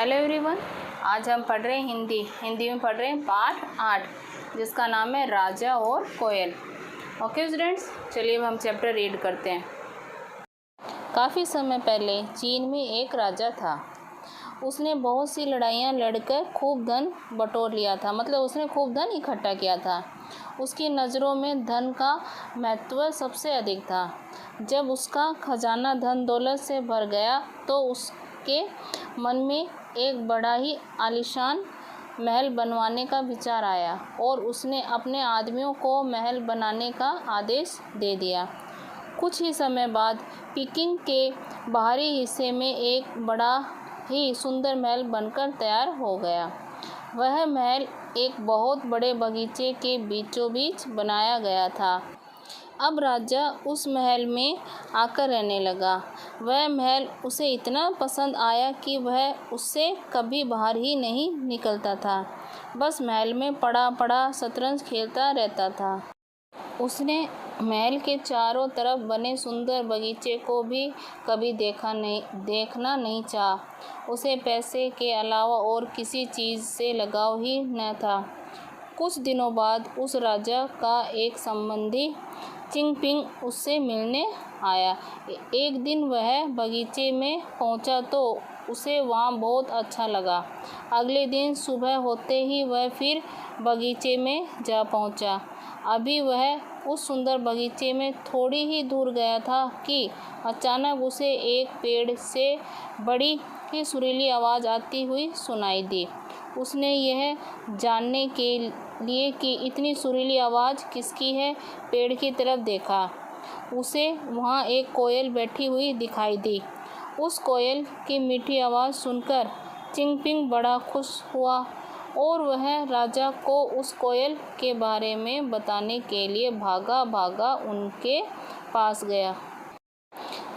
Hello everyone, आज हम पढ़ रहे हैं हिंदी में पढ़ रहे हैं पाठ 8 जिसका नाम है राजा और कोयल। ओके स्टूडेंट्स, चलिए अब हम चैप्टर रीड करते हैं। काफ़ी समय पहले चीन में एक राजा था। उसने बहुत सी लड़ाइयाँ लड़कर खूब धन बटोर लिया था, मतलब उसने खूब धन इकट्ठा किया था। उसकी नज़रों में धन का महत्व सबसे अधिक था। जब उसका खजाना धन दौलत से भर गया तो उसके मन में एक बड़ा ही आलीशान महल बनवाने का विचार आया और उसने अपने आदमियों को महल बनाने का आदेश दे दिया। कुछ ही समय बाद पीकिंग के बाहरी हिस्से में एक बड़ा ही सुंदर महल बनकर तैयार हो गया। वह महल एक बहुत बड़े बगीचे के बीचों बीच बनाया गया था। अब राजा उस महल में आकर रहने लगा। वह महल उसे इतना पसंद आया कि वह उससे कभी बाहर ही नहीं निकलता था, बस महल में पड़ा पड़ा शतरंज खेलता रहता था। उसने महल के चारों तरफ बने सुंदर बगीचे को भी कभी देखना नहीं चाहा। उसे पैसे के अलावा और किसी चीज़ से लगाव ही न था। कुछ दिनों बाद उस राजा का एक संबंधी चिंगपिंग उससे मिलने आया। एक दिन वह बगीचे में पहुंचा तो उसे वहां बहुत अच्छा लगा। अगले दिन सुबह होते ही वह फिर बगीचे में जा पहुंचा। अभी वह उस सुंदर बगीचे में थोड़ी ही दूर गया था कि अचानक उसे एक पेड़ से बड़ी ही सुरीली आवाज़ आती हुई सुनाई दी। उसने यह जानने के लिए कि इतनी सुरीली आवाज़ किसकी है, पेड़ की तरफ देखा। उसे वहाँ एक कोयल बैठी हुई दिखाई दी। उस कोयल की मीठी आवाज़ सुनकर चिंगपिंग बड़ा खुश हुआ और वह राजा को उस कोयल के बारे में बताने के लिए भागा उनके पास गया।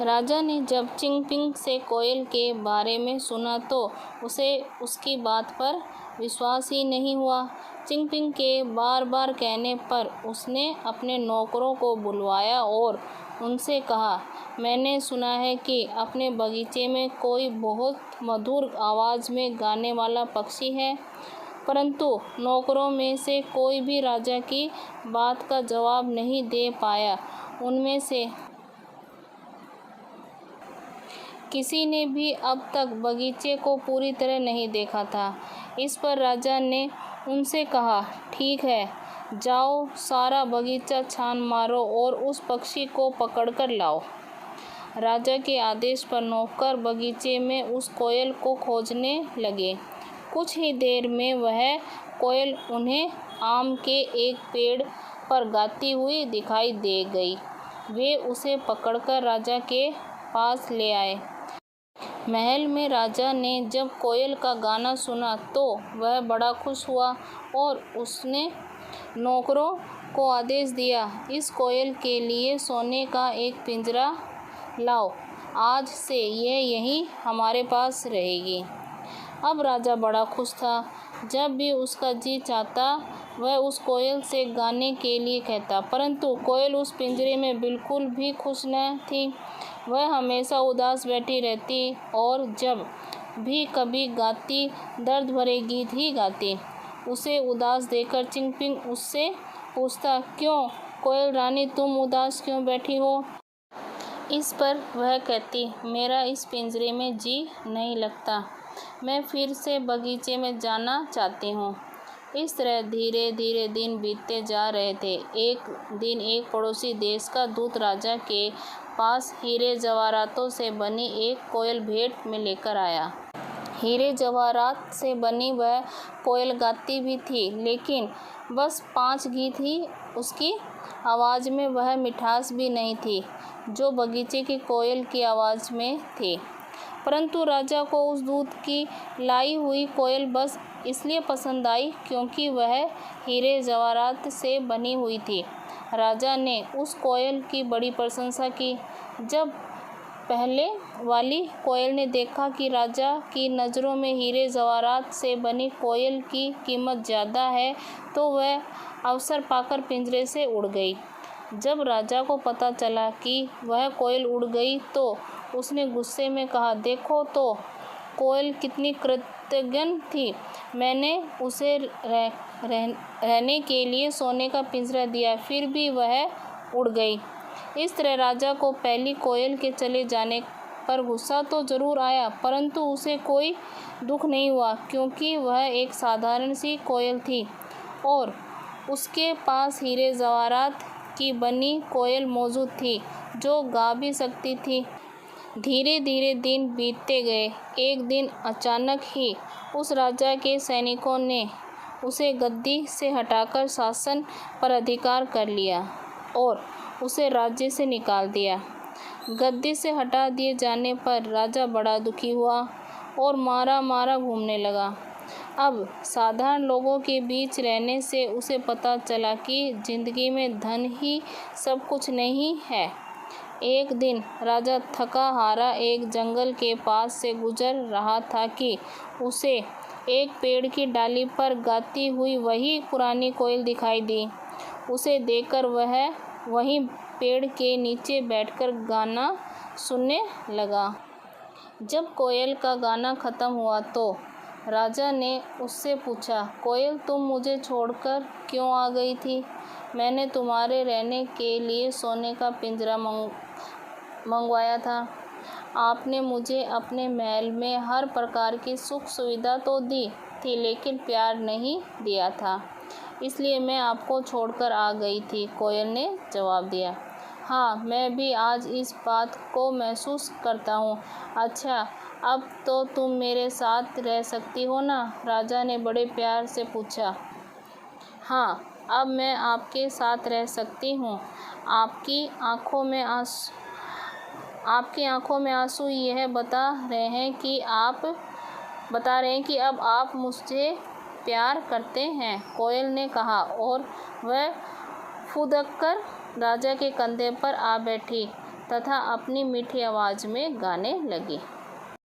राजा ने जब चिंगपिंग से कोयल के बारे में सुना तो उसे उसकी बात पर विश्वास ही नहीं हुआ। चिंगपिंग के बार बार कहने पर उसने अपने नौकरों को बुलवाया और उनसे कहा, मैंने सुना है कि अपने बगीचे में कोई बहुत मधुर आवाज़ में गाने वाला पक्षी है। परंतु नौकरों में से कोई भी राजा की बात का जवाब नहीं दे पाया। उनमें से किसी ने भी अब तक बगीचे को पूरी तरह नहीं देखा था। इस पर राजा ने उनसे कहा, ठीक है, जाओ सारा बगीचा छान मारो और उस पक्षी को पकड़ कर लाओ। राजा के आदेश पर नौकर बगीचे में उस कोयल को खोजने लगे। कुछ ही देर में वह कोयल उन्हें आम के एक पेड़ पर गाती हुई दिखाई दे गई। वे उसे पकड़कर राजा के पास ले आए। महल में राजा ने जब कोयल का गाना सुना तो वह बड़ा खुश हुआ और उसने नौकरों को आदेश दिया, इस कोयल के लिए सोने का एक पिंजरा लाओ। आज से यह यहीं हमारे पास रहेगी। अब राजा बड़ा खुश था। जब भी उसका जी चाहता वह उस कोयल से गाने के लिए कहता, परंतु कोयल उस पिंजरे में बिल्कुल भी खुश न थी। वह हमेशा उदास बैठी रहती और जब भी कभी गाती दर्द भरे गीत ही गाती। उसे उदास देखकर चिंगपिंग उससे पूछता, क्यों कोयल रानी, तुम उदास क्यों बैठी हो? इस पर वह कहती, मेरा इस पिंजरे में जी नहीं लगता, मैं फिर से बगीचे में जाना चाहती हूँ। इस तरह धीरे धीरे दिन बीतते जा रहे थे। एक दिन एक पड़ोसी देश का दूत राजा के पास हीरे जवाहरातों से बनी एक कोयल भेंट में लेकर आया। हीरे जवाहरात से बनी वह कोयल गाती भी थी, लेकिन बस 5 गीत ही उसकी आवाज़ में वह मिठास भी नहीं थी जो बगीचे की कोयल की आवाज़ में थी। परंतु राजा को उस दूत की लाई हुई कोयल बस इसलिए पसंद आई क्योंकि वह हीरे जवाहरात से बनी हुई थी। राजा ने उस कोयल की बड़ी प्रशंसा की। जब पहले वाली कोयल ने देखा कि राजा की नज़रों में हीरे जवाहरात से बनी कोयल की कीमत ज़्यादा है तो वह अवसर पाकर पिंजरे से उड़ गई। जब राजा को पता चला कि वह कोयल उड़ गई तो उसने गुस्से में कहा, देखो तो कोयल कितनी कृतज्ञ थी। मैंने उसे रहने के लिए सोने का पिंजरा दिया, फिर भी वह उड़ गई। इस तरह राजा को पहली कोयल के चले जाने पर गुस्सा तो ज़रूर आया, परंतु उसे कोई दुख नहीं हुआ, क्योंकि वह एक साधारण सी कोयल थी और उसके पास हीरे जवाहरात की बनी कोयल मौजूद थी, जो गा भी सकती थी। धीरे धीरे दिन बीतते गए। एक दिन अचानक ही उस राजा के सैनिकों ने उसे गद्दी से हटाकर शासन पर अधिकार कर लिया और उसे राज्य से निकाल दिया। गद्दी से हटा दिए जाने पर राजा बड़ा दुखी हुआ और मारा मारा घूमने लगा। अब साधारण लोगों के बीच रहने से उसे पता चला कि जिंदगी में धन ही सब कुछ नहीं है। एक दिन राजा थका हारा एक जंगल के पास से गुजर रहा था कि उसे एक पेड़ की डाली पर गाती हुई वही पुरानी कोयल दिखाई दी। उसे देखकर वह वहीं पेड़ के नीचे बैठकर गाना सुनने लगा। जब कोयल का गाना खत्म हुआ तो राजा ने उससे पूछा, कोयल तुम मुझे छोड़कर क्यों आ गई थी? मैंने तुम्हारे रहने के लिए सोने का पिंजरा मंगवाया था। आपने मुझे अपने महल में हर प्रकार की सुख सुविधा तो दी थी, लेकिन प्यार नहीं दिया था, इसलिए मैं आपको छोड़कर आ गई थी। कोयल ने जवाब दिया, हाँ, मैं भी आज इस बात को महसूस करता हूँ। अच्छा, अब तो तुम मेरे साथ रह सकती हो ना? राजा ने बड़े प्यार से पूछा। हाँ, अब मैं आपके साथ रह सकती हूँ। आपकी आँखों में आंसू यह बता रहे हैं कि अब आप मुझसे प्यार करते हैं, कोयल ने कहा और वह फुदककर राजा के कंधे पर आ बैठी तथा अपनी मीठी आवाज़ में गाने लगी।